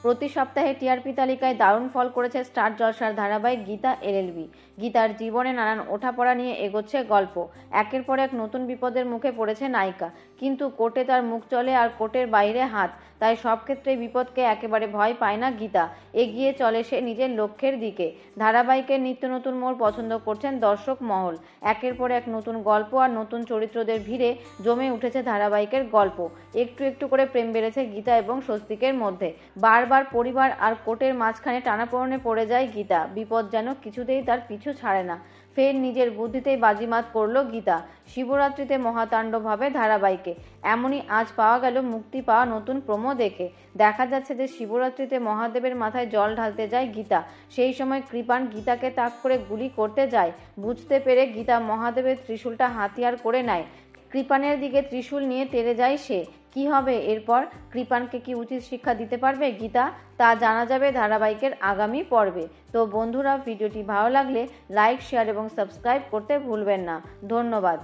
প্রতি সপ্তাহে টিআরপি তালিকায় দারুণ ফল করেছে স্টার জলসার ধারাবাহিক গীতা এলএলবি। গীতার জীবনে নানান ওঠাপড়া নিয়ে এগোচ্ছে গল্প। একের পর এক নতুন বিপদের মুখে পড়েছে নায়িকা, কিন্তু কোর্টে তার মুখ চলে আর কোর্টের বাইরে হাত। তাই সব ক্ষেত্রে বিপদকে একেবারে ভয় পায় না গীতা, এগিয়ে চলে সে নিজের লক্ষ্যের দিকে। ধারাবাহিকের নিত্য নতুন মোড় পছন্দ করছেন দর্শক মহল। একের পর এক নতুন গল্প আর নতুন চরিত্রদের ভিড়ে জমে উঠেছে ধারাবাহিকের গল্প। একটু একটু করে প্রেম বেড়েছে গীতা এবং স্বস্তিকের মধ্যে। বারবার পরিবার আর কোর্টের মাঝখানে টানাপোড়েনে পড়ে যায় গীতা। বিপদ যেন কিছুতেই তার পিছু ছাড়ে না। ফের নিজের বুদ্ধিতেই বাজিমাত করল গীতা। শিবরাত্রিতে মহাতাণ্ডব হবে ধারাবাহিকে, এমনই আজ পাওয়া গেল মুক্তি পাওয়া নতুন প্রোমো দেখে। দেখা যাচ্ছে যে শিবরাত্রিতে মহাদেবের মাথায় জল ঢালতে যায় গীতা। সেই সময় কৃপান গীতাকে তাক করে গুলি করতে যায়। বুঝতে পেরে গীতা মহাদেবের ত্রিশূলটা হাতিয়ার করে নেয়। কৃপানের দিকে ত্রিশূল নিয়ে তেড়ে যায় সে। কি হবে এরপর? কৃপানকে কি উচিত শিক্ষা দিতে পারবে গীতা? তা জানা যাবে ধারাবাহিকের আগামী পর্বে। তো বন্ধুরা, ভিডিওটি ভালো লাগলে লাইক, শেয়ার এবং সাবস্ক্রাইব করতে ভুলবেন না। ধন্যবাদ।